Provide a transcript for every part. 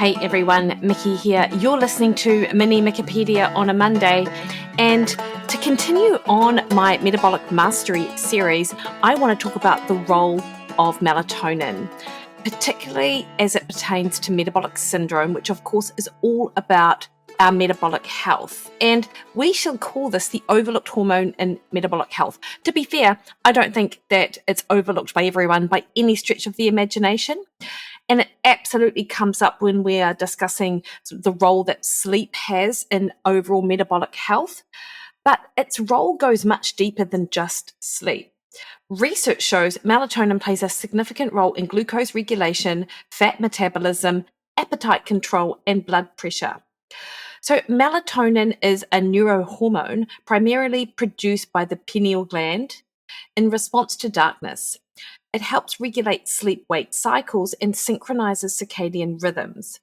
Hey everyone, Mikki here. You're listening to Mini Mikkipedia on a Monday. And to continue on my Metabolic Mastery series, I want to talk about the role of melatonin, particularly as it pertains to metabolic syndrome, which of course is all about our metabolic health. And we shall call this the overlooked hormone in metabolic health. To be fair, I don't think that it's overlooked by everyone by any stretch of the imagination. And it absolutely comes up when we are discussing the role that sleep has in overall metabolic health. But its role goes much deeper than just sleep. Research shows melatonin plays a significant role in glucose regulation, fat metabolism, appetite control, and blood pressure. So, melatonin is a neurohormone primarily produced by the pineal gland in response to darkness. It helps regulate sleep-wake cycles and synchronizes circadian rhythms.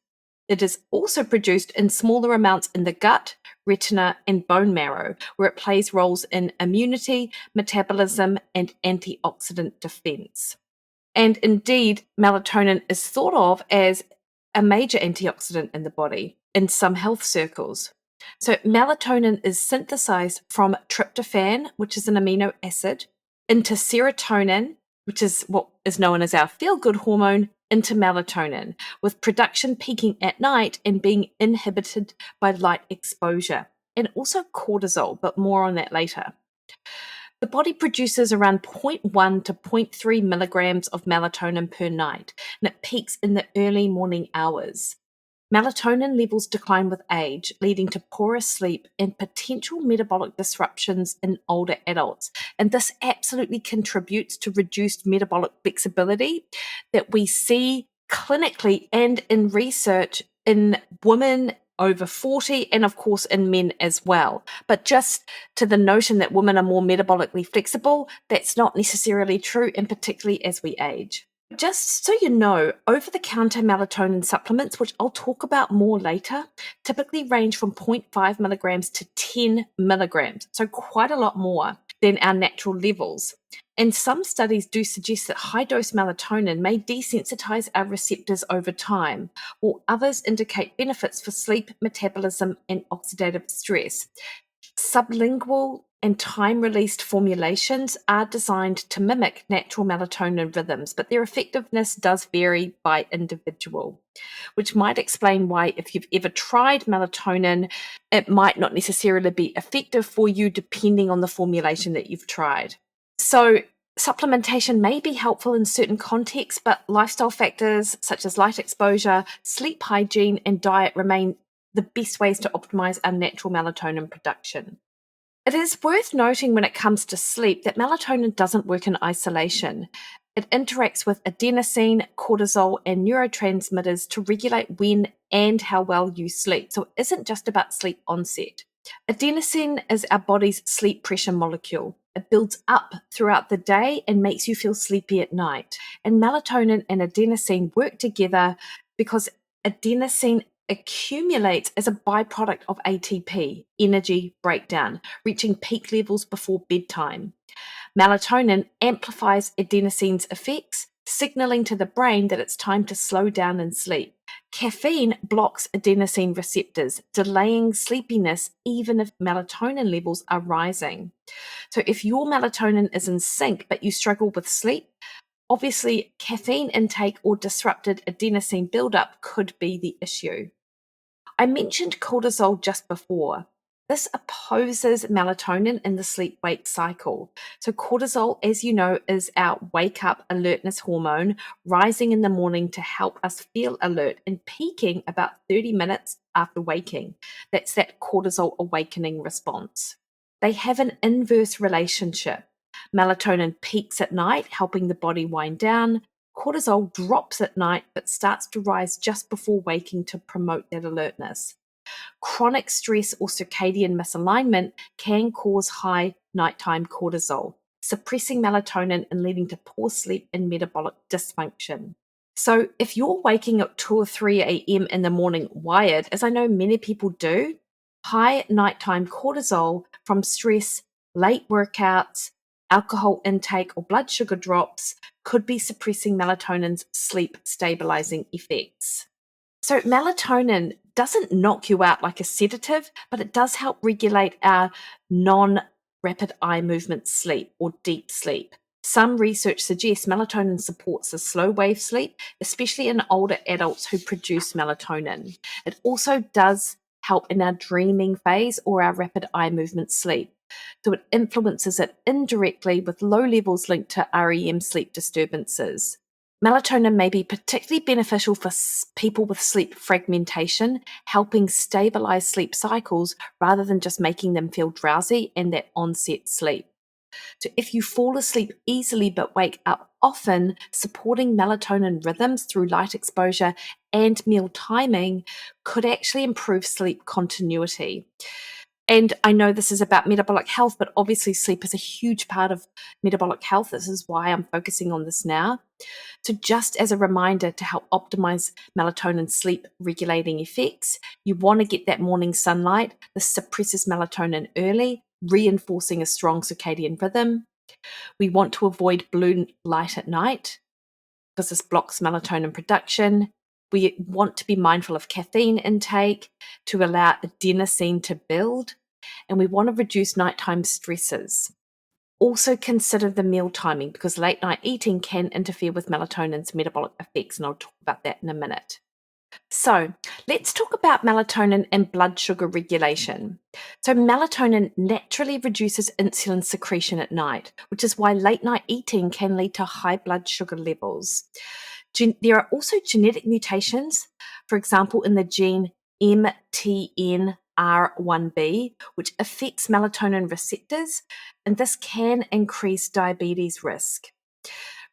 It is also produced in smaller amounts in the gut, retina, and bone marrow, where it plays roles in immunity, metabolism, and antioxidant defense. And indeed, melatonin is thought of as a major antioxidant in the body in some health circles. So, melatonin is synthesized from tryptophan, which is an amino acid, into serotonin, which is what is known as our feel-good hormone, into melatonin, with production peaking at night and being inhibited by light exposure, and also cortisol, but more on that later. The body produces around 0.1 to 0.3 milligrams of melatonin per night, and it peaks in the early morning hours. Melatonin levels decline with age, leading to poorer sleep and potential metabolic disruptions in older adults. And this absolutely contributes to reduced metabolic flexibility that we see clinically and in research in women over 40 and of course in men as well. But just to the notion that women are more metabolically flexible, that's not necessarily true, and particularly as we age. Just so you know, over-the-counter melatonin supplements, which I'll talk about more later, typically range from 0.5 milligrams to 10 milligrams, so quite a lot more than our natural levels. And some studies do suggest that high-dose melatonin may desensitize our receptors over time, while others indicate benefits for sleep, metabolism, and oxidative stress. Sublingual and time-released formulations are designed to mimic natural melatonin rhythms, but their effectiveness does vary by individual, which might explain why, if you've ever tried melatonin, it might not necessarily be effective for you depending on the formulation that you've tried. So, supplementation may be helpful in certain contexts, but lifestyle factors such as light exposure, sleep hygiene, and diet remain the best ways to optimize our natural melatonin production. It is worth noting when it comes to sleep that melatonin doesn't work in isolation. It interacts with adenosine, cortisol, and neurotransmitters to regulate when and how well you sleep. So it isn't just about sleep onset. Adenosine is our body's sleep pressure molecule. It builds up throughout the day and makes you feel sleepy at night. And melatonin and adenosine work together because adenosine accumulates as a byproduct of ATP, energy breakdown, reaching peak levels before bedtime. Melatonin amplifies adenosine's effects, signaling to the brain that it's time to slow down and sleep. Caffeine blocks adenosine receptors, delaying sleepiness even if melatonin levels are rising. So if your melatonin is in sync but you struggle with sleep, obviously caffeine intake or disrupted adenosine buildup could be the issue. I mentioned cortisol just before. This opposes melatonin in the sleep-wake cycle. So cortisol, as you know, is our wake-up alertness hormone, rising in the morning to help us feel alert and peaking about 30 minutes after waking. That's that cortisol awakening response. They have an inverse relationship. Melatonin peaks at night, helping the body wind down. Cortisol drops at night but starts to rise just before waking to promote that alertness. Chronic stress or circadian misalignment can cause high nighttime cortisol, suppressing melatonin and leading to poor sleep and metabolic dysfunction. So if you're waking up 2 or 3 a.m. in the morning wired, as I know many people do, high nighttime cortisol from stress, late workouts, alcohol intake, or blood sugar drops could be suppressing melatonin's sleep stabilizing effects. So melatonin doesn't knock you out like a sedative, but it does help regulate our non-rapid eye movement sleep or deep sleep. Some research suggests melatonin supports the slow wave sleep, especially in older adults who produce melatonin. It also does help in our dreaming phase or our rapid eye movement sleep. So it influences it indirectly with low levels linked to REM sleep disturbances. Melatonin may be particularly beneficial for people with sleep fragmentation, helping stabilize sleep cycles rather than just making them feel drowsy and that onset sleep. So, if you fall asleep easily but wake up often, supporting melatonin rhythms through light exposure and meal timing could actually improve sleep continuity. And I know this is about metabolic health, but obviously, sleep is a huge part of metabolic health. This is why I'm focusing on this now. So, just as a reminder to help optimize melatonin sleep regulating effects, you want to get that morning sunlight. This suppresses melatonin early, reinforcing a strong circadian rhythm. We want to avoid blue light at night because this blocks melatonin production. We want to be mindful of caffeine intake to allow adenosine to build, and we want to reduce nighttime stresses. Also consider the meal timing because late night eating can interfere with melatonin's metabolic effects, and I'll talk about that in a minute. So, let's talk about melatonin and blood sugar regulation. So, melatonin naturally reduces insulin secretion at night, which is why late night eating can lead to high blood sugar levels. There are also genetic mutations, for example, in the gene MTNR1B, which affects melatonin receptors, and this can increase diabetes risk.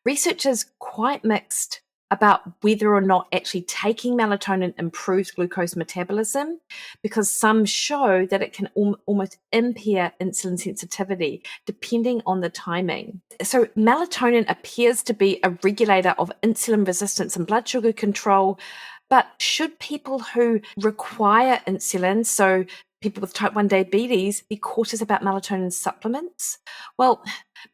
Research is quite mixed about whether or not actually taking melatonin improves glucose metabolism, because some show that it can almost impair insulin sensitivity depending on the timing. So, melatonin appears to be a regulator of insulin resistance and blood sugar control. But should people who require insulin, so people with type 1 diabetes, be cautious about melatonin supplements? Well,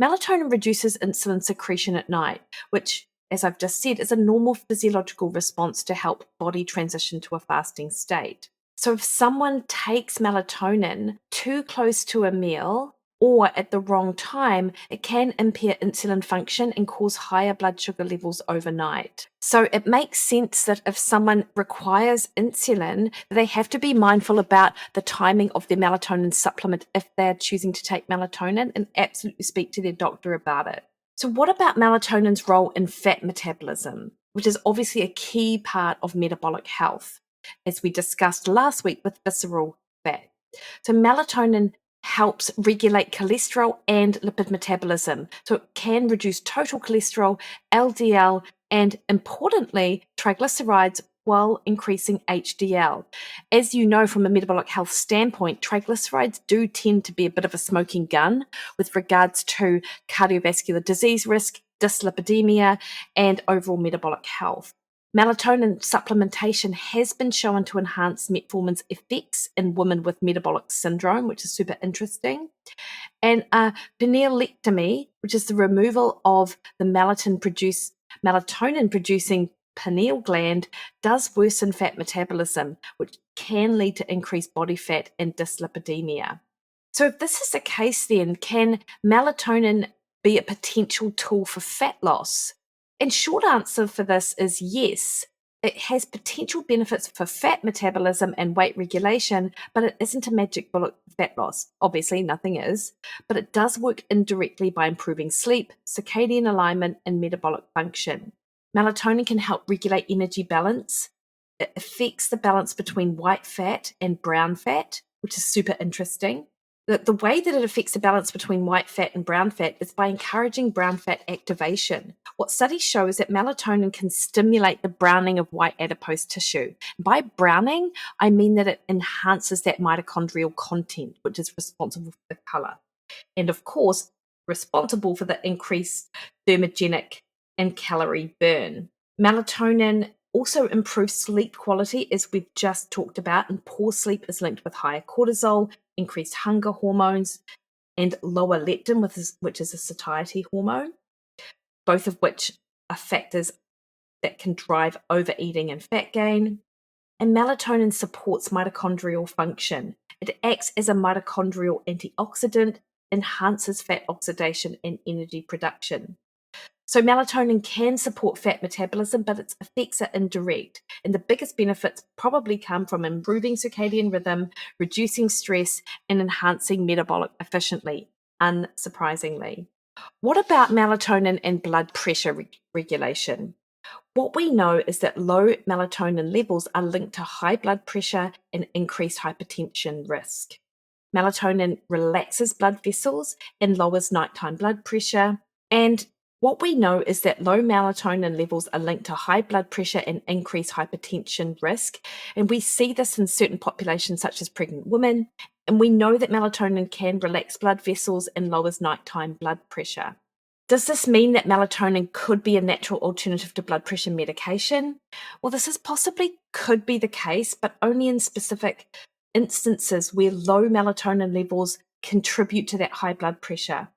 melatonin reduces insulin secretion at night, which, as I've just said, is a normal physiological response to help body transition to a fasting state. So if someone takes melatonin too close to a meal or at the wrong time, it can impair insulin function and cause higher blood sugar levels overnight. So it makes sense that if someone requires insulin, they have to be mindful about the timing of their melatonin supplement if they're choosing to take melatonin, and absolutely speak to their doctor about it. So what about melatonin's role in fat metabolism, which is obviously a key part of metabolic health, as we discussed last week with visceral fat? So melatonin helps regulate cholesterol and lipid metabolism. So it can reduce total cholesterol, LDL, and importantly, triglycerides while increasing HDL. As you know, from a metabolic health standpoint, triglycerides do tend to be a bit of a smoking gun with regards to cardiovascular disease risk, dyslipidemia, and overall metabolic health. Melatonin supplementation has been shown to enhance metformin's effects in women with metabolic syndrome, which is super interesting. And pinealectomy, which is the removal of the melatonin producing pineal gland, does worsen fat metabolism, which can lead to increased body fat and dyslipidemia. So if this is the case, then can melatonin be a potential tool for fat loss? And short answer for this is yes. It has potential benefits for fat metabolism and weight regulation, but it isn't a magic bullet for fat loss. Obviously, nothing is, but it does work indirectly by improving sleep, circadian alignment, and metabolic function. Melatonin can help regulate energy balance. It affects the balance between white fat and brown fat, which is super interesting. The way that it affects the balance between white fat and brown fat is by encouraging brown fat activation. What studies show is that melatonin can stimulate the browning of white adipose tissue. By browning, I mean that it enhances that mitochondrial content, which is responsible for the color. And of course, responsible for the increased thermogenic and calorie burn. Melatonin also improves sleep quality, as we've just talked about, and poor sleep is linked with higher cortisol, increased hunger hormones, and lower leptin, which is a satiety hormone, both of which are factors that can drive overeating and fat gain. And melatonin supports mitochondrial function. It acts as a mitochondrial antioxidant, enhances fat oxidation and energy production. So melatonin can support fat metabolism, but its effects are indirect. And the biggest benefits probably come from improving circadian rhythm, reducing stress, and enhancing metabolic efficiency, unsurprisingly. What about melatonin and blood pressure regulation? What we know is that low melatonin levels are linked to high blood pressure and increased hypertension risk. Melatonin relaxes blood vessels and lowers nighttime blood pressure. And what we know is that low melatonin levels are linked to high blood pressure and increased hypertension risk. And we see this in certain populations, such as pregnant women. And we know that melatonin can relax blood vessels and lowers nighttime blood pressure. Does this mean that melatonin could be a natural alternative to blood pressure medication? Well, this is possibly could be the case, but only in specific instances where low melatonin levels contribute to that high blood pressure.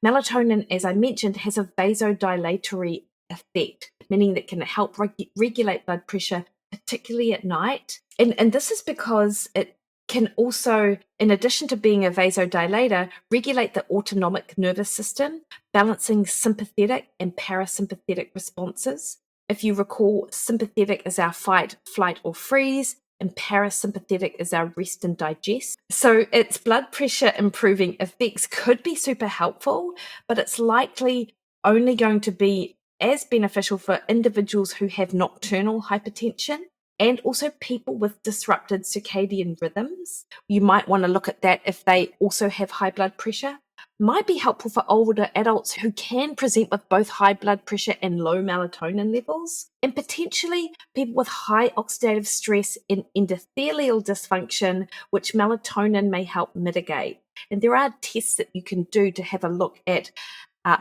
Melatonin, as I mentioned, has a vasodilatory effect, meaning that it can help regulate blood pressure, particularly at night. And this is because it can also, in addition to being a vasodilator, regulate the autonomic nervous system, balancing sympathetic and parasympathetic responses. If you recall, sympathetic is our fight, flight, or freeze, and parasympathetic is our rest and digest. So its blood pressure improving effects could be super helpful, but it's likely only going to be as beneficial for individuals who have nocturnal hypertension and also people with disrupted circadian rhythms. You might want to look at that if they also have high blood pressure. Might be helpful for older adults who can present with both high blood pressure and low melatonin levels, and potentially people with high oxidative stress and endothelial dysfunction, which melatonin may help mitigate. And there are tests that you can do to have a look at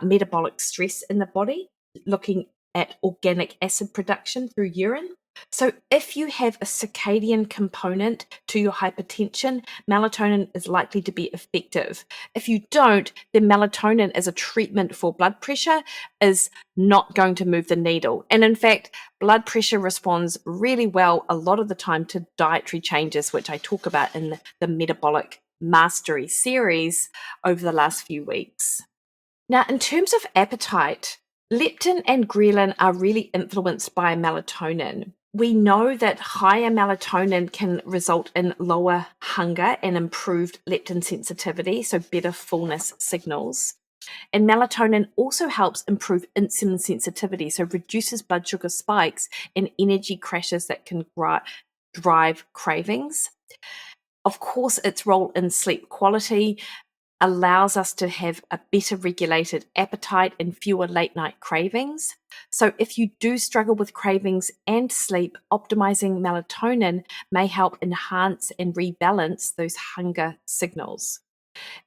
metabolic stress in the body, looking at organic acid production through urine. So if you have a circadian component to your hypertension, melatonin is likely to be effective. If you don't, then melatonin as a treatment for blood pressure is not going to move the needle. And in fact, blood pressure responds really well a lot of the time to dietary changes, which I talk about in the Metabolic Mastery series over the last few weeks. Now, in terms of appetite, leptin and ghrelin are really influenced by melatonin. We know that higher melatonin can result in lower hunger and improved leptin sensitivity, so better fullness signals. And melatonin also helps improve insulin sensitivity, so reduces blood sugar spikes and energy crashes that can drive cravings. Of course, its role in sleep quality allows us to have a better regulated appetite and fewer late night cravings. So if you do struggle with cravings and sleep, optimizing melatonin may help enhance and rebalance those hunger signals.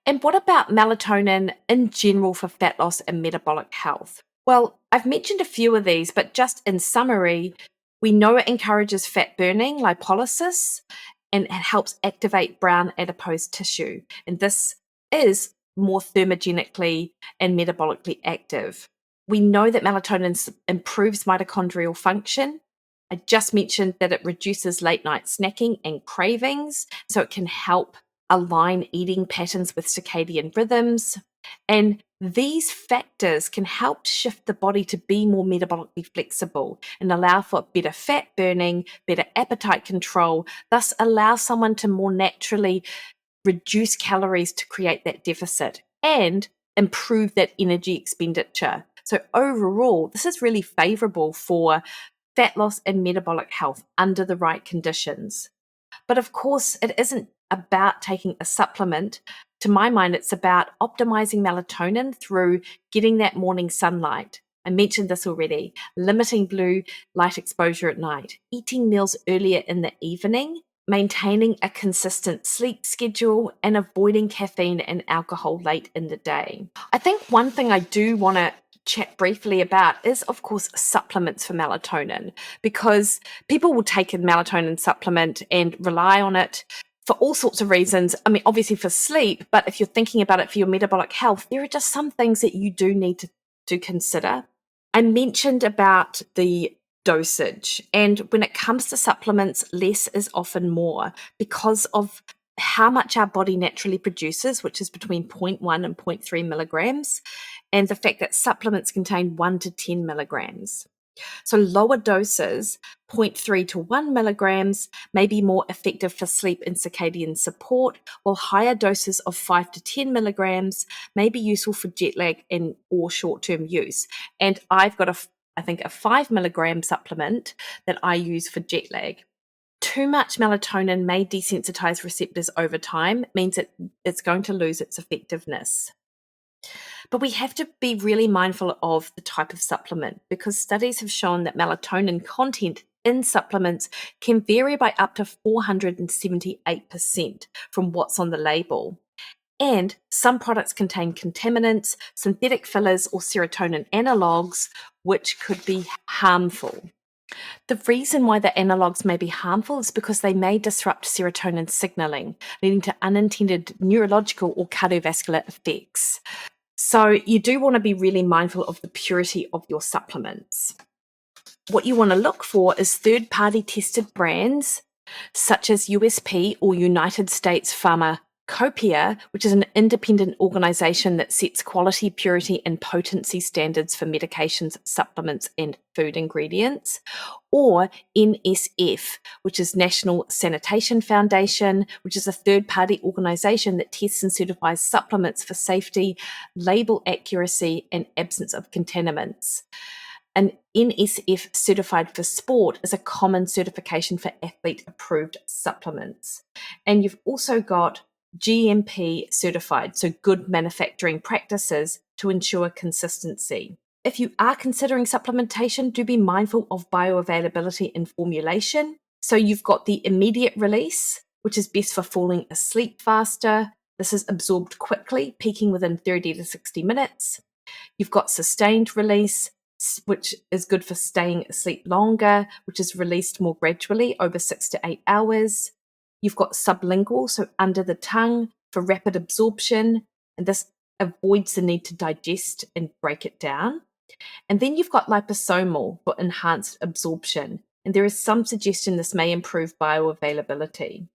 And what about melatonin in general for fat loss and metabolic health? Well, I've mentioned a few of these, but just in summary, we know it encourages fat burning, lipolysis, and it helps activate brown adipose tissue. And this is more thermogenically and metabolically active. We know that melatonin improves mitochondrial function. I just mentioned that it reduces late night snacking and cravings, so it can help align eating patterns with circadian rhythms. And these factors can help shift the body to be more metabolically flexible and allow for better fat burning, better appetite control, thus allow someone to more naturally reduce calories to create that deficit and improve that energy expenditure. So overall, this is really favorable for fat loss and metabolic health under the right conditions. But of course, it isn't about taking a supplement. To my mind, it's about optimizing melatonin through getting that morning sunlight. I mentioned this already, limiting blue light exposure at night, eating meals earlier in the evening, maintaining a consistent sleep schedule, and avoiding caffeine and alcohol late in the day. I think one thing I do want to chat briefly about is, of course, supplements for melatonin, because people will take a melatonin supplement and rely on it for all sorts of reasons. I mean, obviously for sleep, but if you're thinking about it for your metabolic health, there are just some things that you do need to consider. I mentioned about the dosage. And when it comes to supplements, less is often more because of how much our body naturally produces, which is between 0.1 and 0.3 milligrams, and the fact that supplements contain 1 to 10 milligrams. So lower doses, 0.3 to 1 milligrams, may be more effective for sleep and circadian support, while higher doses of 5 to 10 milligrams may be useful for jet lag and or short-term use. And I've got I think a 5 milligram supplement that I use for jet lag. Too much melatonin may desensitize receptors over time, means it's going to lose its effectiveness. But we have to be really mindful of the type of supplement because studies have shown that melatonin content in supplements can vary by up to 478% from what's on the label. And some products contain contaminants, synthetic fillers, or serotonin analogs, which could be harmful. The reason why the analogs may be harmful is because they may disrupt serotonin signaling, leading to unintended neurological or cardiovascular effects. So you do want to be really mindful of the purity of your supplements. What you want to look for is third-party tested brands such as USP or United States Pharmacopeia, which is an independent organization that sets quality, purity, and potency standards for medications, supplements, and food ingredients, or NSF, which is National Sanitation Foundation, which is a third-party organization that tests and certifies supplements for safety, label accuracy, and absence of contaminants. An NSF certified for sport is a common certification for athlete-approved supplements. And you've also got GMP certified, so good manufacturing practices to ensure consistency. If you are considering supplementation, do be mindful of bioavailability and formulation. So you've got the immediate release, which is best for falling asleep faster. This is absorbed quickly, peaking within 30 to 60 minutes. You've got sustained release, which is good for staying asleep longer, which is released more gradually over 6 to 8 hours. You've got sublingual, so under the tongue, for rapid absorption, and this avoids the need to digest and break it down. And then you've got liposomal for enhanced absorption, and there is some suggestion this may improve bioavailability.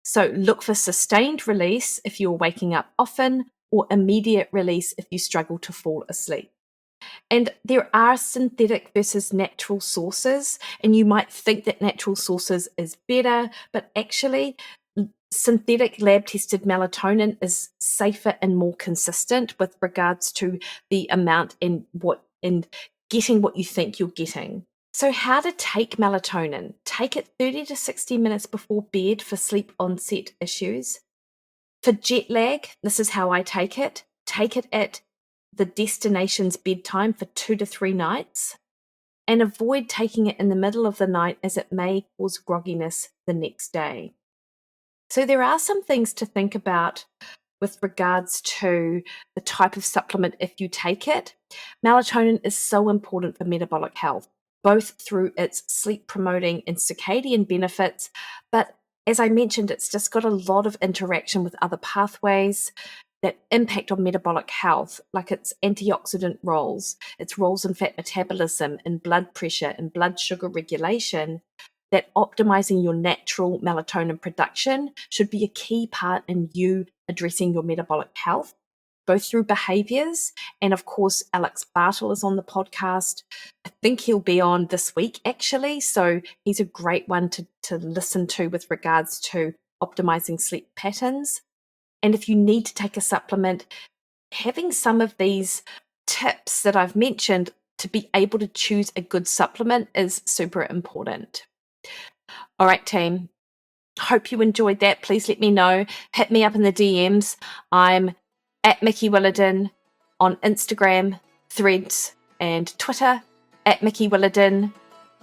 So look for sustained release if you're waking up often, or immediate release if you struggle to fall asleep. And there are synthetic versus natural sources, and you might think that natural sources is better, but actually synthetic lab-tested melatonin is safer and more consistent with regards to the amount and getting what you think you're getting. So how to take melatonin? Take it 30 to 60 minutes before bed for sleep onset issues. For jet lag, this is how I take it. Take it at the destination's bedtime for 2 to 3 nights, and avoid taking it in the middle of the night as it may cause grogginess the next day. So there are some things to think about with regards to the type of supplement if you take it. Melatonin is so important for metabolic health, both through its sleep promoting and circadian benefits, but as I mentioned, it's just got a lot of interaction with other pathways that impact on metabolic health, like its antioxidant roles, its roles in fat metabolism, in blood pressure, and blood sugar regulation, that optimizing your natural melatonin production should be a key part in you addressing your metabolic health, both through behaviors. And of course, Alex Bartle is on the podcast. I think he'll be on this week, actually. So he's a great one to listen to with regards to optimizing sleep patterns. And if you need to take a supplement, having some of these tips that I've mentioned to be able to choose a good supplement is super important. All right, team. Hope you enjoyed that. Please let me know. Hit me up in the DMs. I'm at Mikki Williden on Instagram, Threads, and Twitter, at Mikki Williden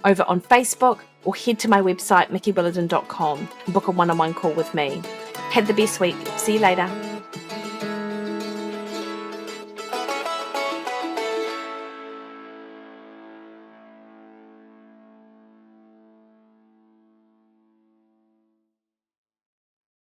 over on Facebook, or head to my website, mikkiwilliden.com, and book a one-on-one call with me. Have the best week. See you later.